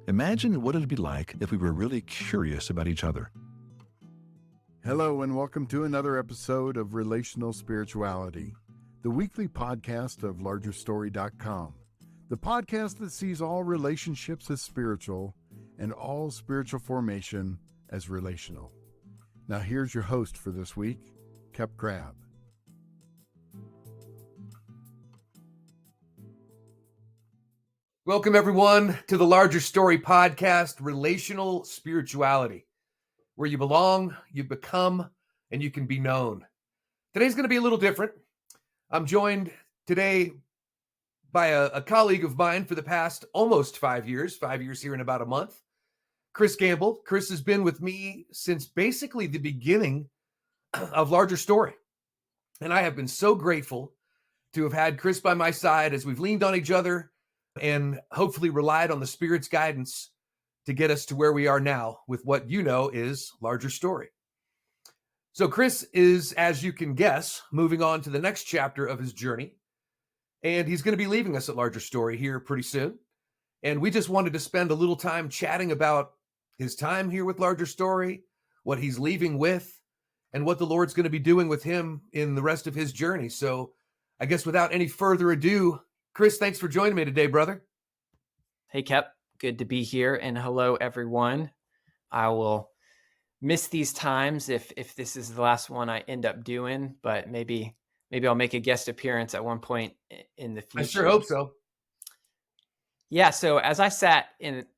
Imagine what it'd be like if we were really curious about each other. Hello, and welcome to another episode of Relational Spirituality, the weekly podcast of largerstory.com, the podcast that sees all relationships as spiritual and all spiritual formation as relational. Now, here's your host for this week, Kep Crabb. Welcome, everyone, to the Larger Story podcast, Relational Spirituality, where you belong, you become, and you can be known. Today's going to be a little different. I'm joined today by a colleague of mine for the past almost 5 years here in about a month, Kris Gamble. Kris has been with me since basically the beginning of Larger Story, and I have been so grateful to have had Kris by my side as we've leaned on each other and hopefully relied on the Spirit's guidance to get us to where we are now with what you know is Larger Story. So Kris is, as you can guess, moving on to the next chapter of his journey, and he's going to be leaving us at Larger Story here pretty soon. And we just wanted to spend a little time chatting about his time here with Larger Story, what he's leaving with, and what the Lord's going to be doing with him in the rest of his journey. So I guess without any further ado, Kris, thanks for joining me today, brother. Hey, Kep. Good to be here. And hello, everyone. I will miss these times if this is the last one I end up doing, but maybe I'll make a guest appearance at one point in the future. I sure hope so. Yeah. So as I sat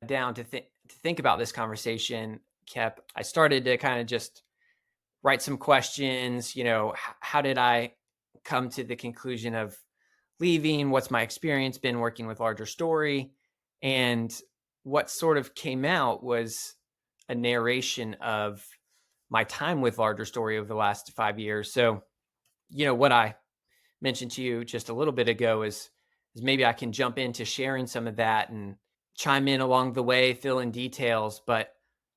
down to think about this conversation, Kep, I started to kind of just write some questions. How did I come to the conclusion of leaving? What's my experience been working with Larger Story? And what sort of came out was a narration of my time with Larger Story over the last 5 years. So, what I mentioned to you just a little bit ago is maybe I can jump into sharing some of that and chime in along the way, fill in details. But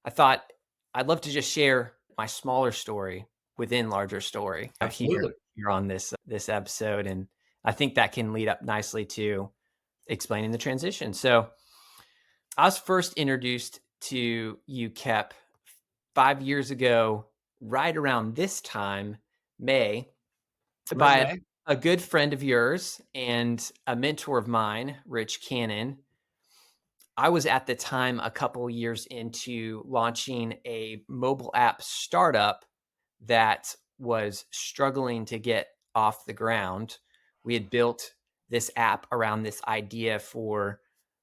I thought I'd love to just share my smaller story within Larger Story Absolutely. here on this episode. And I think that can lead up nicely to explaining the transition. So I was first introduced to you, Kep, 5 years ago, right around this time, May, by a good friend of yours and a mentor of mine, Rich Cannon. I was at the time a couple years into launching a mobile app startup that was struggling to get off the ground. We had built this app around this idea for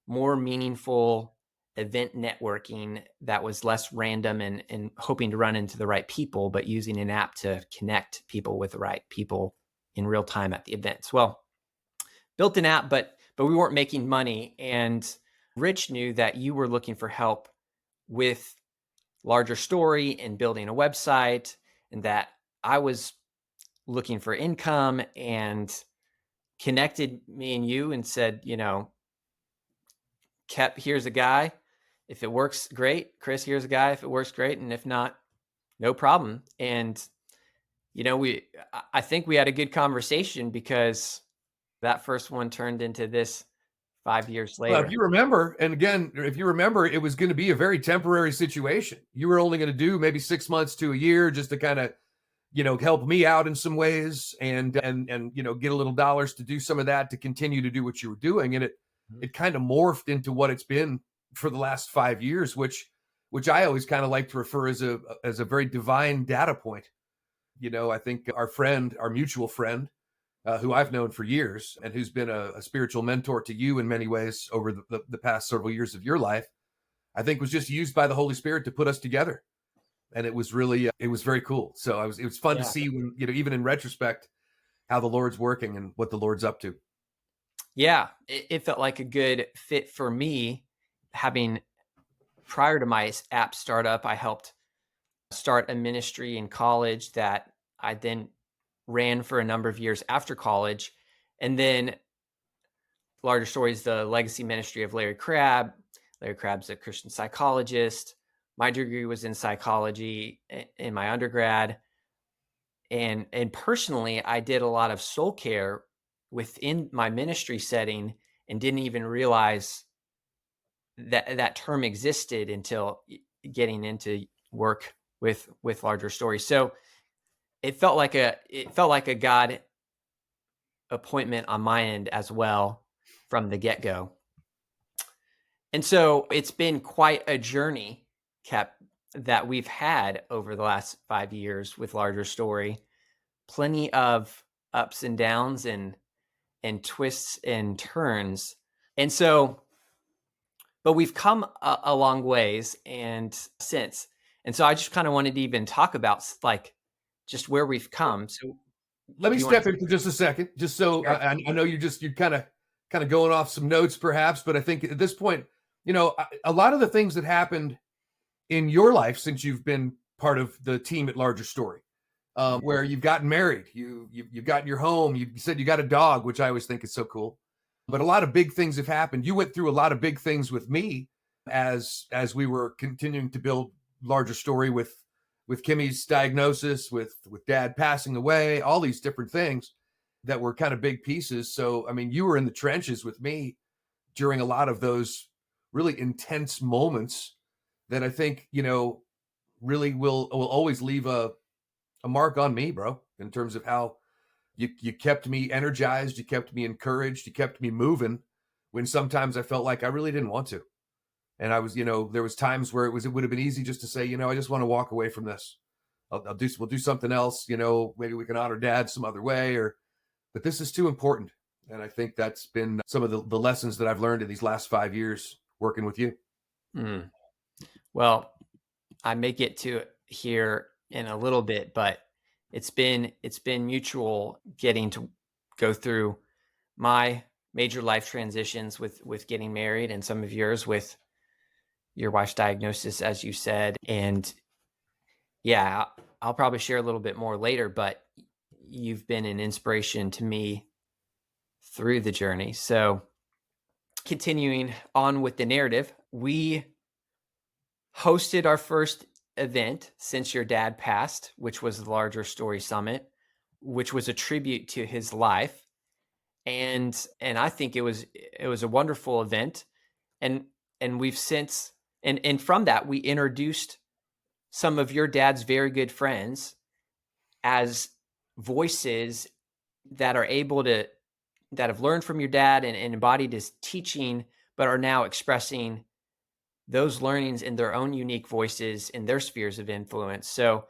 more meaningful event networking that was less random and hoping to run into the right people, but using an app to connect people with the right people in real time at the events. Well, built an app, but we weren't making money. And Rich knew that you were looking for help with Larger Story and building a website, and that I was looking for income, and connected me and you and said, Kep, here's a guy. If it works, great. Kris, here's a guy. If it works, great. And if not, no problem. And, I think we had a good conversation because that first one turned into this 5 years later. Well, if you remember, it was going to be a very temporary situation. You were only going to do maybe 6 months to a year just to kind of, help me out in some ways and get a little dollars to do some of that, to continue to do what you were doing. And it kind of morphed into what it's been for the last 5 years, which I always kind of like to refer as a very divine data point. I think our mutual friend, who I've known for years and who's been a spiritual mentor to you in many ways over the past several years of your life, I think was just used by the Holy Spirit to put us together. And it was really, it was very cool. So it was fun to see when, even in retrospect, how the Lord's working and what the Lord's up to. Yeah, it felt like a good fit for me. Having, prior to my app startup, I helped start a ministry in college that I then ran for a number of years after college. And then Larger Story is the legacy ministry of Larry Crabb. Larry Crabb's a Christian psychologist. My degree was in psychology in my undergrad. And personally, I did a lot of soul care within my ministry setting and didn't even realize that term existed until getting into work with larger stories. So it felt like a God appointment on my end as well from the get-go. And so it's been quite a journey, Kep, that we've had over the last 5 years with larger story. Plenty of ups and downs and twists and turns. And so, but we've come a long ways and since. And so I just kind of wanted to even talk about like just where we've come. So Let me do you want step in for just a second, just so Sure. I know you're kind of going off some notes perhaps, but I think at this point, a lot of the things that happened in your life since you've been part of the team at Larger Story, where you've gotten married, you've gotten your home, you said you got a dog, which I always think is so cool. But a lot of big things have happened. You went through a lot of big things with me as we were continuing to build Larger Story with Kimmy's diagnosis, with Dad passing away, all these different things that were kind of big pieces. So, I mean, you were in the trenches with me during a lot of those really intense moments that I think, really will always leave a mark on me, bro, in terms of how you kept me energized, you kept me encouraged, you kept me moving when sometimes I felt like I really didn't want to. And I was, there was times where it would have been easy just to say, I just want to walk away from this. We'll do something else, maybe we can honor Dad some other way, but this is too important. And I think that's been some of the lessons that I've learned in these last 5 years working with you. Mm. Well, I may get to it here in a little bit, but it's been mutual getting to go through my major life transitions with getting married, and some of yours with your wife's diagnosis, as you said. And yeah, I'll probably share a little bit more later, but you've been an inspiration to me through the journey. So continuing on with the narrative, we hosted our first event since your dad passed, which was the Larger Story Summit, which was a tribute to his life. And I think it was a wonderful event. And we've since and from that we introduced some of your dad's very good friends as voices that are able to that have learned from your dad and embodied his teaching, but are now expressing those learnings in their own unique voices in their spheres of influence. So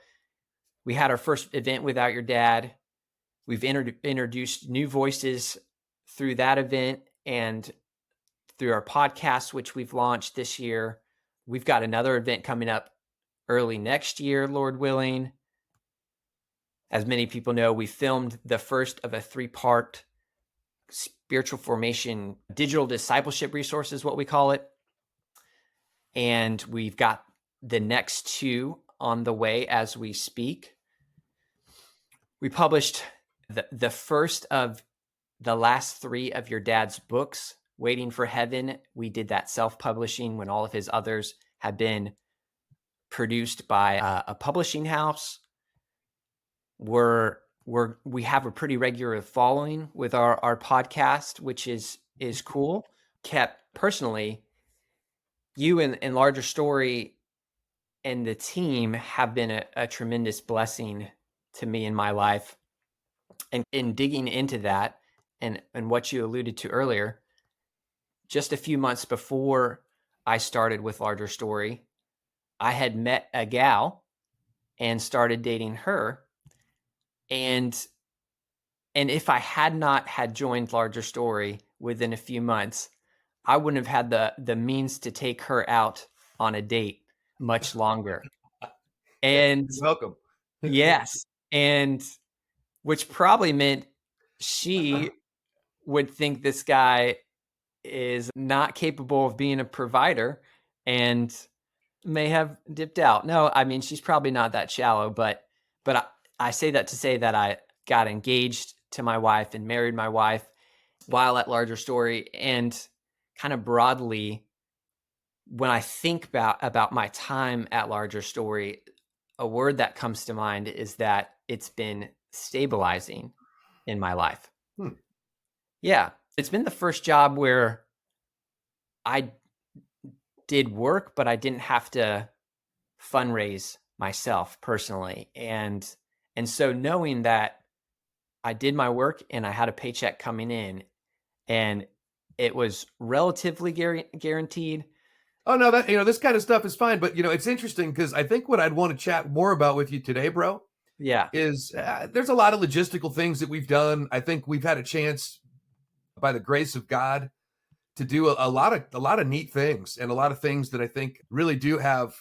we had our first event without your dad. We've introduced new voices through that event and through our podcast, which we've launched this year. We've got another event coming up early next year, Lord willing. As many people know, we filmed the first of a 3-part spiritual formation digital discipleship resource is what we call it. And we've got the next 2 on the way as we speak. We published the first of the last 3 of your dad's books, Waiting for Heaven. We did that self-publishing when all of his others had been produced by a publishing house. We have a pretty regular following with our podcast, which is cool. Kep, personally, you and Larger Story and the team have been a tremendous blessing to me in my life. And in digging into that and what you alluded to earlier, just a few months before I started with Larger Story, I had met a gal and started dating her. And if I had not had joined Larger Story within a few months, I wouldn't have had the means to take her out on a date much longer. And You're welcome. yes, and which probably meant she would think this guy is not capable of being a provider and may have dipped out. No, I mean, she's probably not that shallow, but I say that to say that I got engaged to my wife and married my wife while at Larger Story. And kind of broadly, when I think about my time at Larger Story, a word that comes to mind is that it's been stabilizing in my life. Yeah, it's been the first job where I did work, but I didn't have to fundraise myself personally. And so knowing that I did my work and I had a paycheck coming in and it was relatively guaranteed. Oh no, that this kind of stuff is fine, but it's interesting because I think what I'd want to chat more about with you today, bro, Yeah. is there's a lot of logistical things that we've done. I think we've had a chance, by the grace of God, to do a lot of neat things, and a lot of things that I think really do have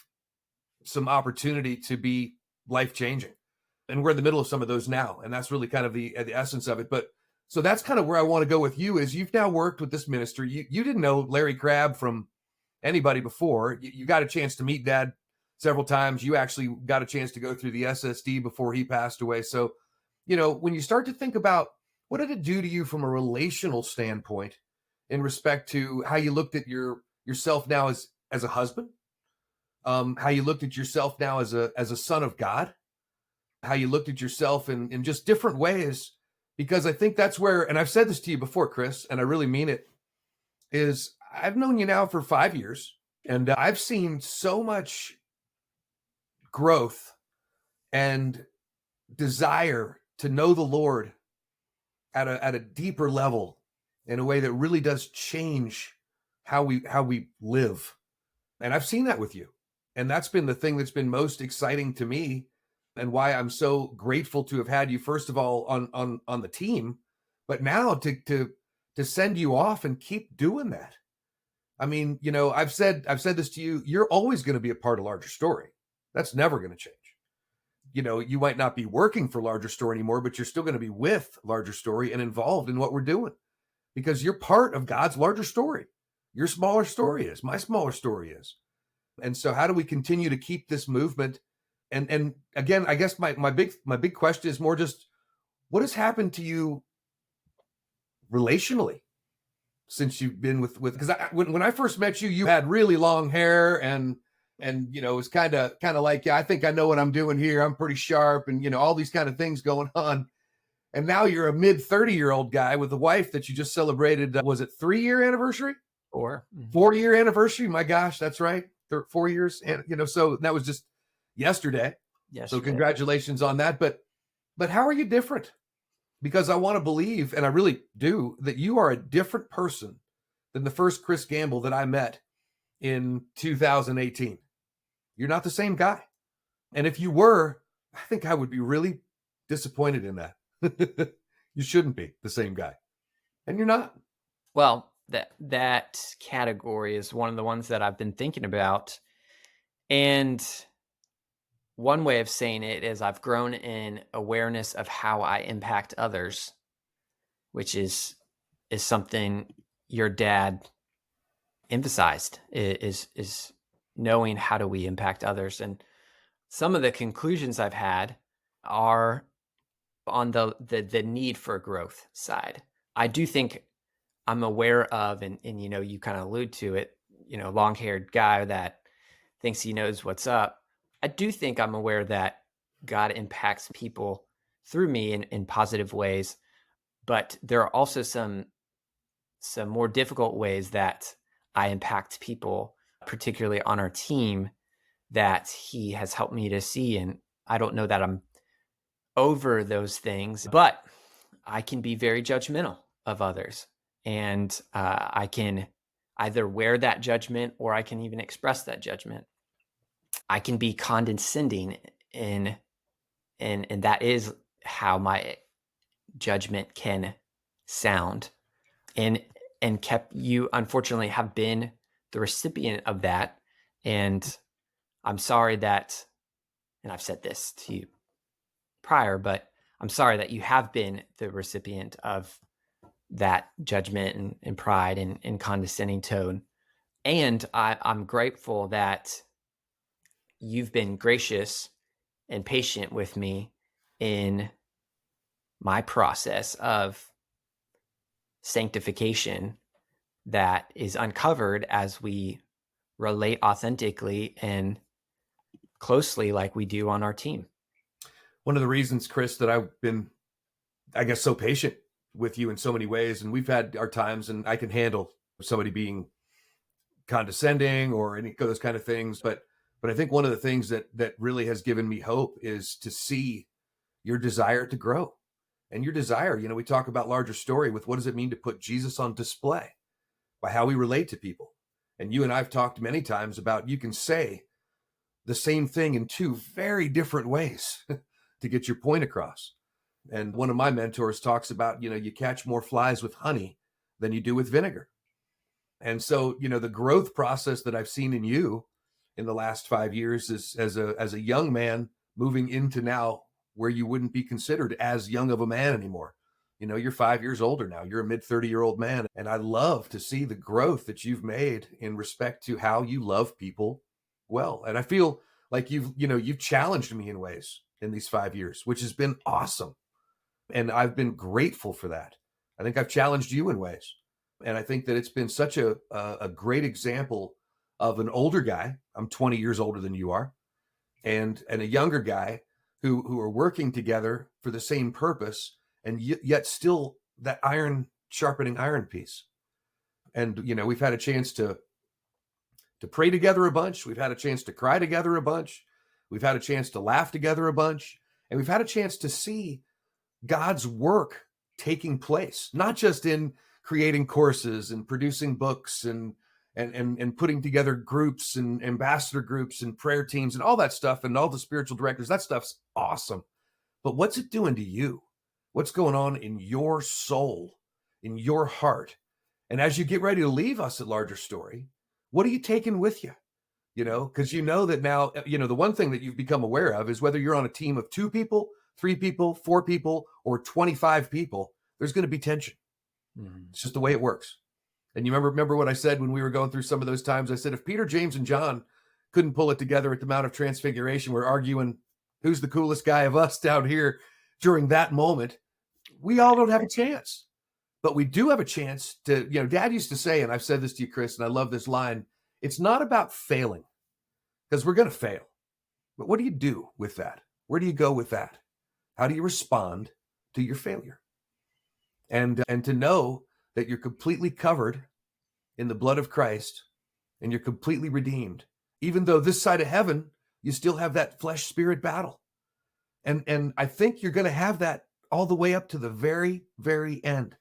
some opportunity to be life changing. And we're in the middle of some of those now, and that's really kind of the essence of it. But so that's kind of where I want to go with you. Is you've now worked with this minister. You didn't know Larry Crabb from anybody before. You got a chance to meet Dad several times. You actually got a chance to go through the SSD before he passed away. So, when you start to think about what did it do to you from a relational standpoint in respect to how you looked at yourself now as a husband, how you looked at yourself now as a son of God, how you looked at yourself in just different ways, because I think that's where, and I've said this to you before, Kris, and I really mean it, is I've known you now for 5 years, and I've seen so much growth and desire to know the Lord at a deeper level in a way that really does change how we live. And I've seen that with you. And that's been the thing that's been most exciting to me, and why I'm so grateful to have had you, first of all, on the team, but now to send you off and keep doing that. I mean, I've said this to you, you're always going to be a part of Larger Story. That's never going to change. You might not be working for Larger Story anymore, but you're still going to be with Larger Story and involved in what we're doing, because you're part of God's larger story. Your smaller story is, my smaller story is. And so how do we continue to keep this movement? And again, I guess my big question is more just, what has happened to you relationally since you've been with, because when I first met you, you had really long hair, and it was kind of like, yeah, I think I know what I'm doing here. I'm pretty sharp, and all these kind of things going on. And now you're a mid 30-year-old guy with a wife that you just celebrated. Was it 3-year anniversary? 4. 4-year anniversary. My gosh, that's right. 4 years. And, so that was just yesterday. So congratulations on that. But how are you different? Because I want to believe, and I really do, that you are a different person than the first Kris Gamble that I met in 2018. You're not the same guy. And if you were, I think I would be really disappointed in that. You shouldn't be the same guy. And you're not. Well, that category is one of the ones that I've been thinking about. And one way of saying it is I've grown in awareness of how I impact others, which is something your dad emphasized, is knowing how do we impact others. And some of the conclusions I've had are on the need for growth side. I do think I'm aware of, and you kind of allude to it, long-haired guy that thinks he knows what's up. I do think I'm aware that God impacts people through me in positive ways, but there are also some more difficult ways that I impact people, particularly on our team, that he has helped me to see. And I don't know that I'm over those things, but I can be very judgmental of others. And I can either wear that judgment, or I can even express that judgment. I can be condescending, and that is how my judgment can sound. And Kep, you unfortunately have been the recipient of that. And I'm sorry that, and I've said this to you prior, but I'm sorry that you have been the recipient of that judgment and pride and condescending tone. And I'm grateful that you've been gracious and patient with me in my process of sanctification that is uncovered as we relate authentically and closely like we do on our team. One of the reasons, Kris, that I've been, I guess, so patient with you in so many ways, and we've had our times, and I can handle somebody being condescending or any of those kind of things. But I think one of the things that really has given me hope is to see your desire to grow and your desire. We talk about larger story with what does it mean to put Jesus on display by how we relate to people. And you and I've talked many times about you can say the same thing in two very different ways to get your point across. And one of my mentors talks about, you catch more flies with honey than you do with vinegar. And so, the growth process that I've seen in you in the last 5 years is as a young man moving into now where you wouldn't be considered as young of a man anymore. You're 5 years older now. You're a mid 30-year-old man. And I love to see the growth that you've made in respect to how you love people well. And I feel like you've challenged me in ways in these 5 years, which has been awesome. And I've been grateful for that. I think I've challenged you in ways. And I think that it's been such a great example of an older guy. I'm 20 years older than you are, and a younger guy who are working together for the same purpose, and yet still that iron sharpening iron piece. And, we've had a chance to pray together a bunch. We've had a chance to cry together a bunch. We've had a chance to laugh together a bunch. And we've had a chance to see God's work taking place, not just in creating courses and producing books and putting together groups and ambassador groups and prayer teams and all that stuff and all the spiritual directors. That stuff's awesome. But what's it doing to you? What's going on in your soul, in your heart? And as you get ready to leave us at Larger Story, what are you taking with you? Because that now, the one thing that you've become aware of is whether you're on a team of 2 people, 3 people, 4 people, or 25 people, there's going to be tension. Mm-hmm. It's just the way it works. And you remember what I said when we were going through some of those times? I said, if Peter, James, and John couldn't pull it together at the Mount of Transfiguration, we're arguing who's the coolest guy of us down here during that moment, we all don't have a chance. But we do have a chance to, Dad used to say, and I've said this to you, Kris, and I love this line, it's not about failing, because we're going to fail. But what do you do with that? Where do you go with that? How do you respond to your failure? And to know that you're completely covered in the blood of Christ and you're completely redeemed, even though this side of heaven, you still have that flesh spirit battle. And I think you're going to have that all the way up to the very, very end.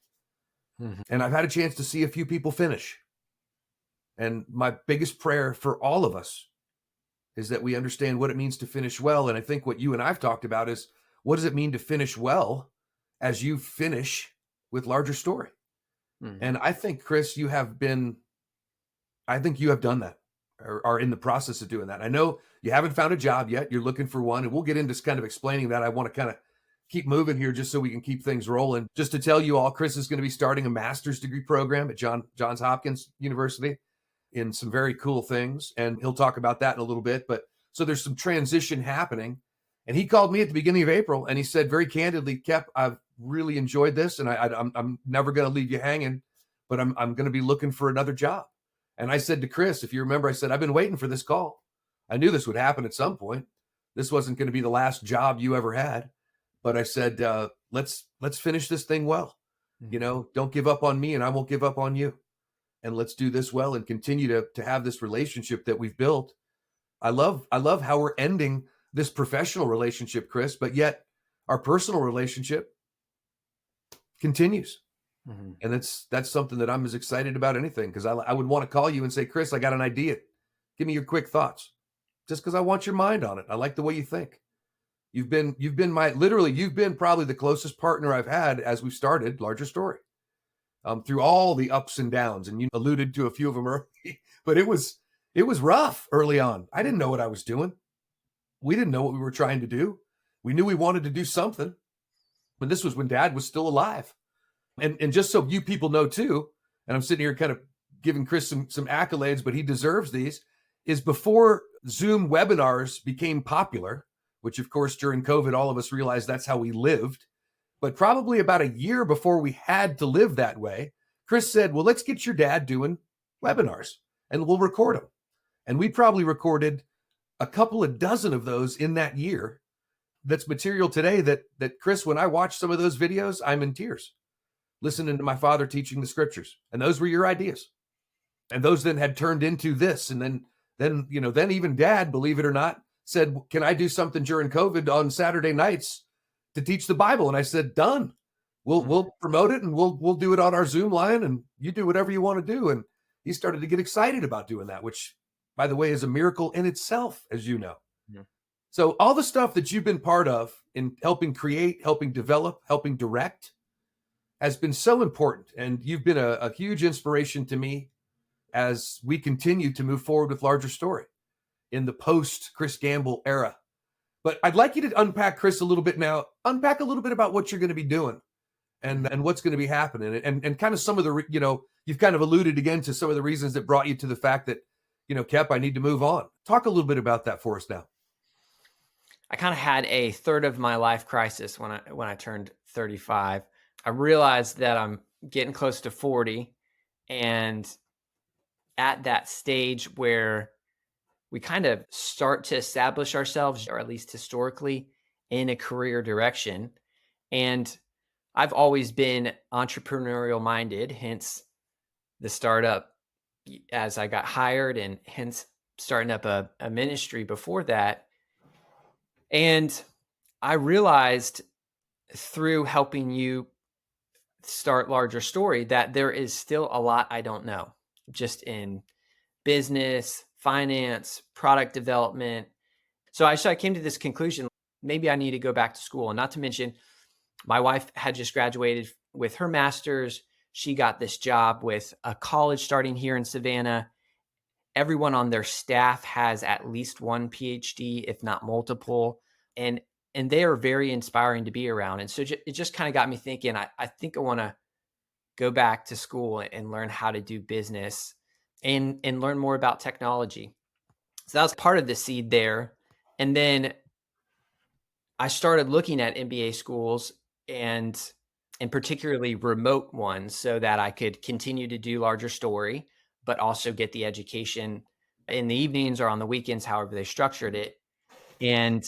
Mm-hmm. And I've had a chance to see a few people finish. And my biggest prayer for all of us is that we understand what it means to finish well. And I think what you and I've talked about is, what does it mean to finish well as you finish with Larger Story? Mm-hmm. And I think, Kris, you have done that or are in the process of doing that. I know you haven't found a job yet. You're looking for one. And we'll get into kind of explaining that. I want to kind of keep moving here just so we can keep things rolling. Just to tell you all, Kris is going to be starting a master's degree program at Johns Hopkins University in some very cool things. And he'll talk about that in a little bit. But so there's some transition happening. And he called me at the beginning of April and he said very candidly, Kep, I've really enjoyed this. And I'm never going to leave you hanging, but I'm going to be looking for another job. And I said to Kris, if you remember, I said, I've been waiting for this call. I knew this would happen at some point. This wasn't going to be the last job you ever had. But I said, let's finish this thing well. Mm-hmm. Don't give up on me and I won't give up on you. And let's do this well and continue to have this relationship that we've built. I love how we're ending this professional relationship, Kris, but yet our personal relationship continues. Mm-hmm. And that's something that I'm as excited about anything, because I would want to call you and say, Kris, I got an idea. Give me your quick thoughts, just because I want your mind on it. I like the way you think. You've been probably the closest partner I've had as we've started Larger Story, through all the ups and downs. And you alluded to a few of them early, but it was rough early on. I didn't know what I was doing. We didn't know what we were trying to do. We knew we wanted to do something, but this was when Dad was still alive. And just so you people know too, and I'm sitting here kind of giving Kris some accolades, but he deserves these, is before Zoom webinars became popular, which of course during COVID, all of us realized that's how we lived. But probably about a year before we had to live that way, Kris said, well, let's get your dad doing webinars and we'll record them. And we probably recorded a couple of dozen of those in that year. That's material today that Kris, when I watch some of those videos, I'm in tears, listening to my father teaching the scriptures. And those were your ideas. And those then had turned into this. And then even Dad, believe it or not, said, can I do something during COVID on Saturday nights to teach the Bible? And I said, done. We'll promote it, and we'll do it on our Zoom line, and you do whatever you want to do. And he started to get excited about doing that, which, by the way, is a miracle in itself, as you know. Yeah. So all the stuff that you've been part of in helping create, helping develop, helping direct has been so important. And you've been a huge inspiration to me as we continue to move forward with Larger Story in the post Kris Gamble era. But I'd like you to unpack, Kris, a little bit now. Unpack a little bit about what you're going to be doing and what's going to be happening, and kind of some of the, you've kind of alluded again to some of the reasons that brought you to the fact that, Kep, I need to move on. Talk a little bit about that for us now. I kind of had a third of my life crisis when I turned 35. I realized that I'm getting close to 40, and at that stage where we kind of start to establish ourselves, or at least historically, in a career direction. And I've always been entrepreneurial minded, hence the startup as I got hired, and hence starting up a ministry before that. And I realized through helping you start Larger Story that there is still a lot I don't know, just in business, finance, product development. So I came to this conclusion, maybe I need to go back to school. And not to mention, my wife had just graduated with her master's. She got this job with a college starting here in Savannah. Everyone on their staff has at least one PhD, if not multiple. And they are very inspiring to be around. And so it just kind of got me thinking, I think I want to go back to school and learn how to do business and learn more about technology. So that was part of the seed there. And then I started looking at MBA schools and particularly remote ones, so that I could continue to do Larger Story, but also get the education in the evenings or on the weekends, however they structured it. And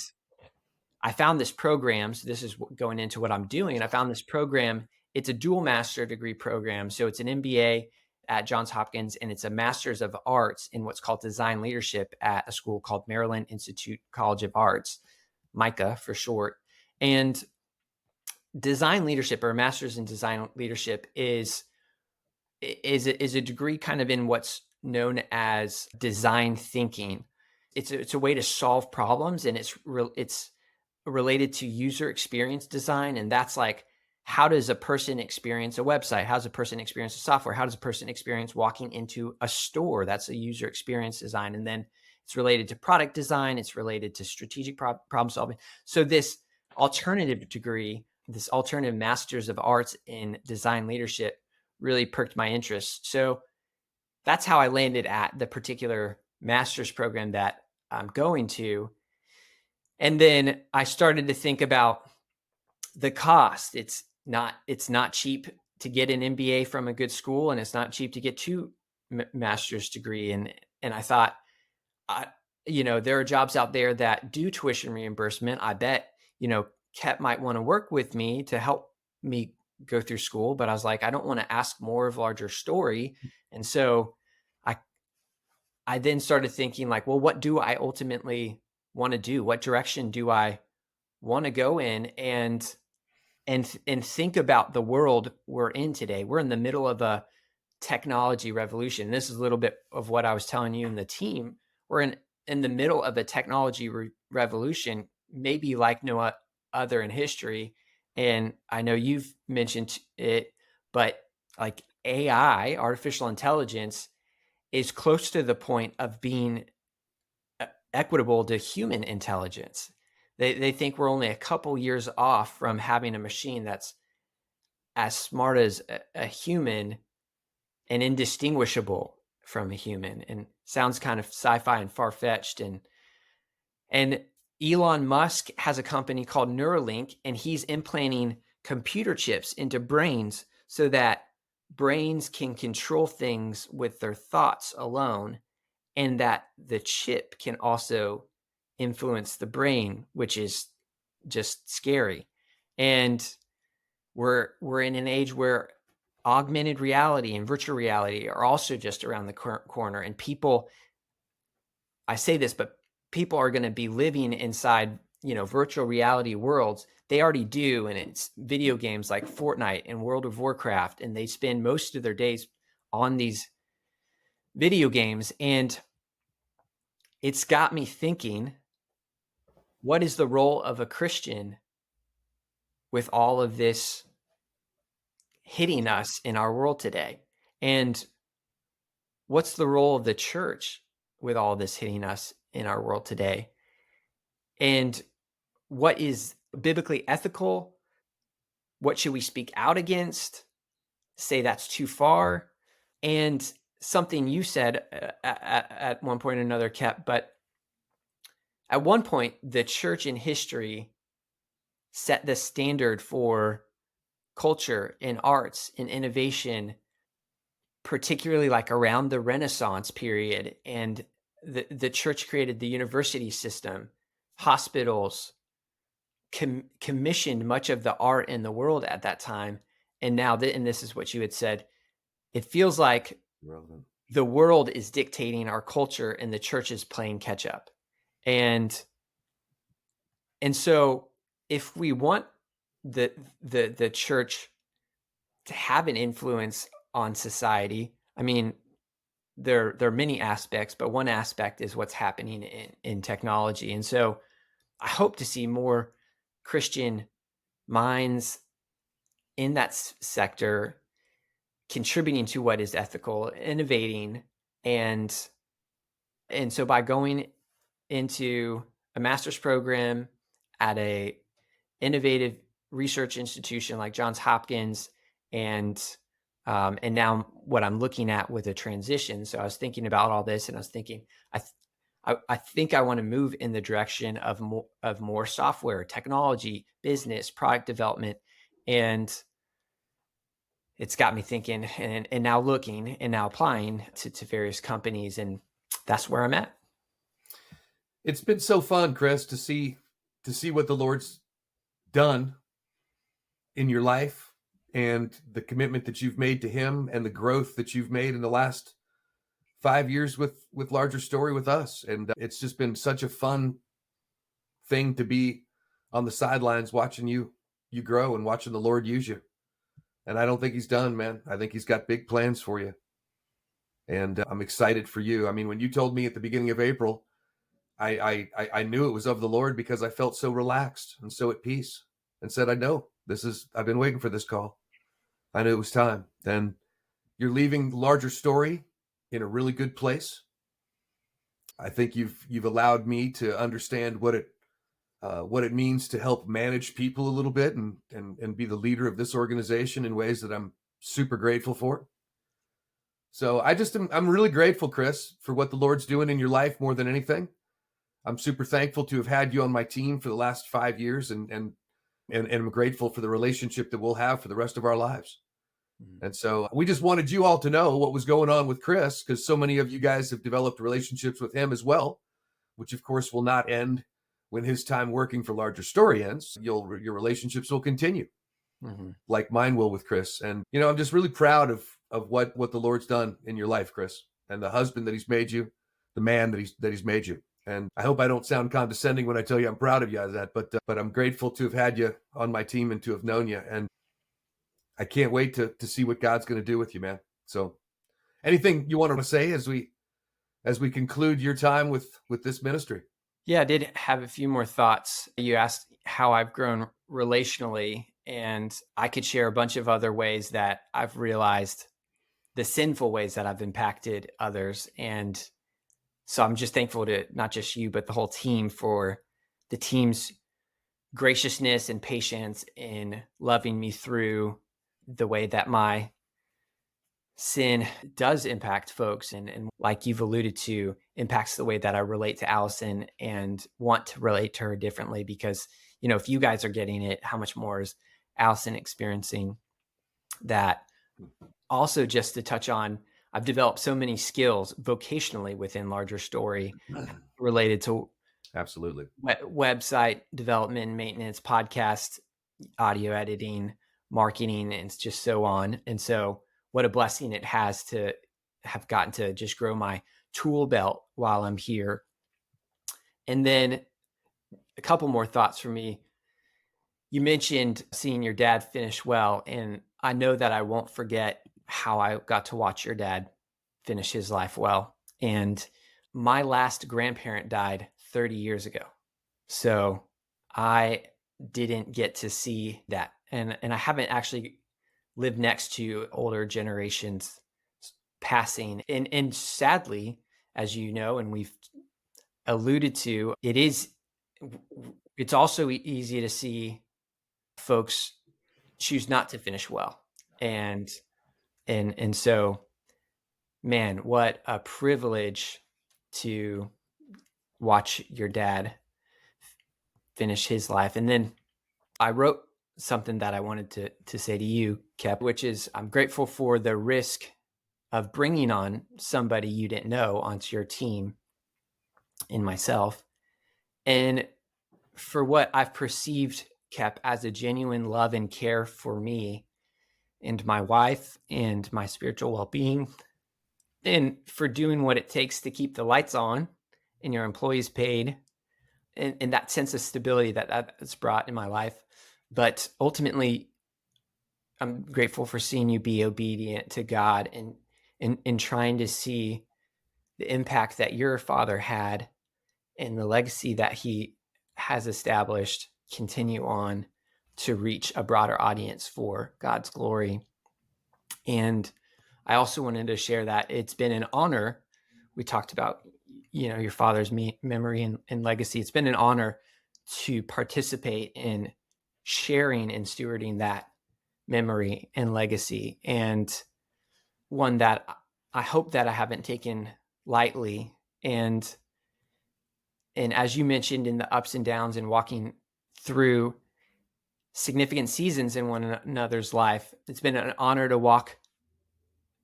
I found this program. So this is going into what I'm doing. And I found this program. It's a dual master degree program. So it's an MBA at Johns Hopkins, and it's a master's of arts in what's called design leadership at a school called Maryland Institute College of Arts, MICA for short. And design leadership, or a master's in design leadership, is a degree kind of in what's known as design thinking. It's a way to solve problems, and it's related to user experience design. And that's like, how does a person experience a website? How does a person experience a software? How does a person experience walking into a store? That's a user experience design. And then it's related to product design. It's related to strategic problem solving. So this alternative degree, this alternative master's of arts in design leadership, really perked my interest. So that's how I landed at the particular master's program that I'm going to. And then I started to think about the cost. It's not cheap to get an MBA from a good school, and it's not cheap to get two master's degree. And I thought, there are jobs out there that do tuition reimbursement. I bet, Kep might want to work with me to help me go through school, but I was like, I don't want to ask more of Larger Story. And so I then started thinking like, well, what do I ultimately want to do? What direction do I want to go in? And think about the world we're in today. We're in the middle of a technology revolution. This is a little bit of what I was telling you and the team. We're in the middle of a technology revolution, maybe like no other in history. And I know you've mentioned it, but like AI, artificial intelligence, is close to the point of being equitable to human intelligence. They think we're only a couple years off from having a machine that's as smart as a human and indistinguishable from a human. And sounds kind of sci-fi and far-fetched. And Elon Musk has a company called Neuralink, and he's implanting computer chips into brains so that brains can control things with their thoughts alone, and that the chip can also influence the brain, which is just scary. And we're in an age where augmented reality and virtual reality are also just around the corner. And people, I say this, but people are going to be living inside, virtual reality worlds. They already do. And it's video games like Fortnite and World of Warcraft. And they spend most of their days on these video games. And it's got me thinking, what is the role of a Christian with all of this hitting us in our world today? And what's the role of the church with all this hitting us in our world today? And what is biblically ethical? What should we speak out against? Say that's too far? And something you said at one point or another, Kep, but at one point, the church in history set the standard for culture and arts and innovation, particularly like around the Renaissance period. And the church created the university system, hospitals, commissioned much of the art in the world at that time. And now, and this is what you had said, it feels like the world is dictating our culture and the church is playing catch up. And so if we want the church to have an influence on society, I mean, there are many aspects, but one aspect is what's happening in technology. And so I hope to see more Christian minds in that sector contributing to what is ethical, innovating. And so by going into a master's program at a innovative research institution like Johns Hopkins, and now what I'm looking at with a transition. So I was thinking about all this, and I was thinking, I think I want to move in the direction of more software, technology, business, product development, and it's got me thinking, and now looking and now applying to various companies, and that's where I'm at. It's been so fun, Kris, to see what the Lord's done in your life and the commitment that you've made to him and the growth that you've made in the last 5 years with Larger Story with us. And it's just been such a fun thing to be on the sidelines watching you grow and watching the Lord use you. And I don't think he's done, man. I think he's got big plans for you. And I'm excited for you. I mean, when you told me at the beginning of April, I knew it was of the Lord because I felt so relaxed and so at peace and said, I've been waiting for this call. I knew it was time. And you're leaving Larger Story in a really good place. I think you've allowed me to understand what it means to help manage people a little bit and be the leader of this organization in ways that I'm super grateful for. So I'm really grateful, Kris, for what the Lord's doing in your life more than anything. I'm super thankful to have had you on my team for the last 5 years, and I'm grateful for the relationship that we'll have for the rest of our lives. Mm-hmm. And so we just wanted you all to know what was going on with Kris, because so many of you guys have developed relationships with him as well, which of course will not end when his time working for Larger Story ends. Your relationships will continue, mm-hmm. like mine will with Kris. And I'm just really proud of what the Lord's done in your life, Kris, and the husband that he's made you, the man that he's made you. And I hope I don't sound condescending when I tell you I'm proud of you as that, but I'm grateful to have had you on my team and to have known you. And I can't wait to see what God's going to do with you, man. So anything you want to say as we conclude your time with this ministry? Yeah, I did have a few more thoughts. You asked how I've grown relationally, and I could share a bunch of other ways that I've realized the sinful ways that I've impacted others. And so I'm just thankful to not just you, but the whole team for the team's graciousness and patience in loving me through the way that my sin does impact folks. And like you've alluded to, impacts the way that I relate to Allison and want to relate to her differently, because, if you guys are getting it, how much more is Allison experiencing that? Also, just to touch on, I've developed so many skills vocationally within Larger Story related to absolutely website development, maintenance, podcast, audio editing, marketing and just so on. And so what a blessing it has to have gotten to just grow my tool belt while I'm here. And then a couple more thoughts for me. You mentioned seeing your dad finish well, and I know that I won't forget how I got to watch your dad finish his life well. And my last grandparent died 30 years ago. So I didn't get to see that. And I haven't actually lived next to older generations passing. And sadly, as you know, and we've alluded to, it's also easy to see folks choose not to finish well. And so, man, what a privilege to watch your dad finish his life. And then I wrote something that I wanted to say to you, Kep, which is I'm grateful for the risk of bringing on somebody you didn't know onto your team in myself. And for what I've perceived, Kep, as a genuine love and care for me and my wife and my spiritual well-being, and for doing what it takes to keep the lights on and your employees paid, and that sense of stability that's brought in my life. But ultimately, I'm grateful for seeing you be obedient to God and trying to see the impact that your father had and the legacy that he has established continue on to reach a broader audience for God's glory. And I also wanted to share that it's been an honor. We talked about, your father's memory and legacy. It's been an honor to participate in sharing and stewarding that memory and legacy, and one that I hope that I haven't taken lightly. And as you mentioned, in the ups and downs and walking through significant seasons in one another's life, it's been an honor to walk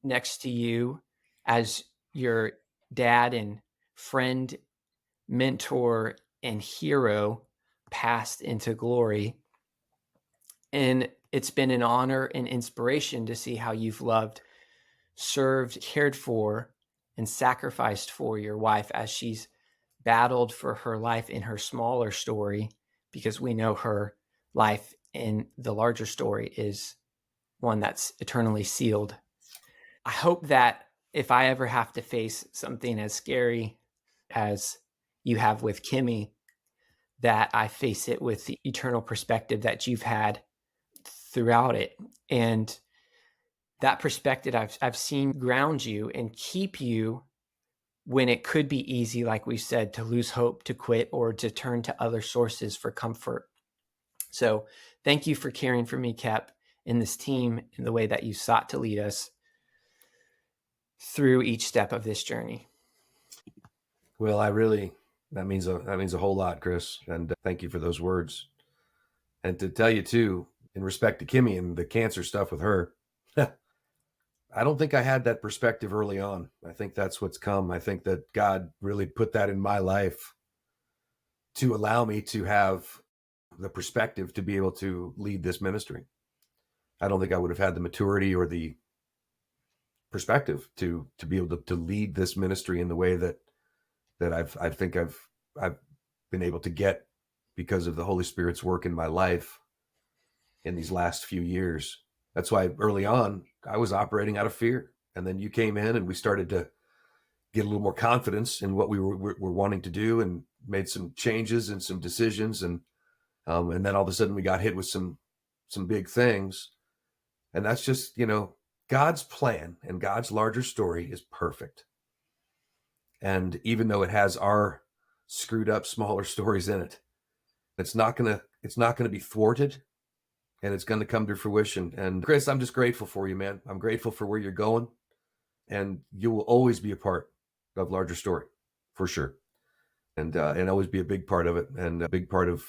next to you as your dad and friend, mentor, and hero passed into glory. And it's been an honor and inspiration to see how you've loved, served, cared for, and sacrificed for your wife as she's battled for her life in her smaller story, because we know her life in the larger story is one that's eternally sealed. I hope that if I ever have to face something as scary as you have with Kimmy, that I face it with the eternal perspective that you've had throughout it. And that perspective I've seen ground you and keep you when it could be easy, like we said, to lose hope, to quit, or to turn to other sources for comfort. So thank you for caring for me, Kep, and this team in the way that you sought to lead us through each step of this journey. Well, that means a whole lot, Kris. And thank you for those words. And to tell you too, in respect to Kimmy and the cancer stuff with her, I don't think I had that perspective early on. I think that's what's come. I think that God really put that in my life to allow me to have the perspective to be able to lead this ministry. I don't think I would have had the maturity or the perspective to be able to lead this ministry in the way that I've been able to get because of the Holy Spirit's work in my life in these last few years. That's why early on I was operating out of fear, and then you came in and we started to get a little more confidence in what we were wanting to do, and made some changes and some decisions, and then all of a sudden we got hit with some big things. And that's just, God's plan and God's larger story is perfect. And even though it has our screwed up smaller stories in it, it's not gonna be thwarted, and it's going to come to fruition. And Kris, I'm just grateful for you, man. I'm grateful for where you're going, and you will always be a part of larger story, for sure, and always be a big part of it, and a big part of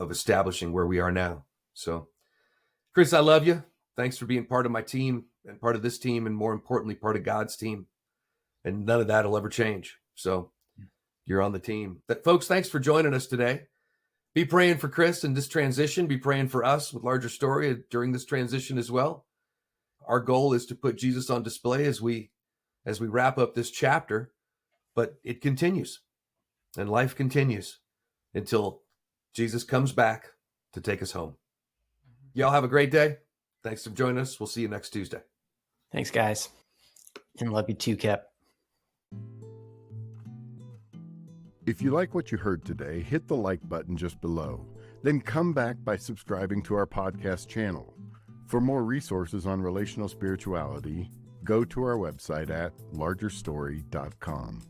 establishing where we are now. So, Kris, I love you. Thanks for being part of my team and part of this team, and more importantly, part of God's team. And none of that will ever change. So you're on the team. Folks, thanks for joining us today. Be praying for Kris in this transition. Be praying for us with Larger Story during this transition as well. Our goal is to put Jesus on display as we wrap up this chapter, but it continues and life continues until Jesus comes back to take us home. Y'all have a great day. Thanks for joining us. We'll see you next Tuesday. Thanks, guys. And love you too, Kep. If you like what you heard today, hit the like button just below. Then come back by subscribing to our podcast channel. For more resources on relational spirituality, go to our website at largerstory.com.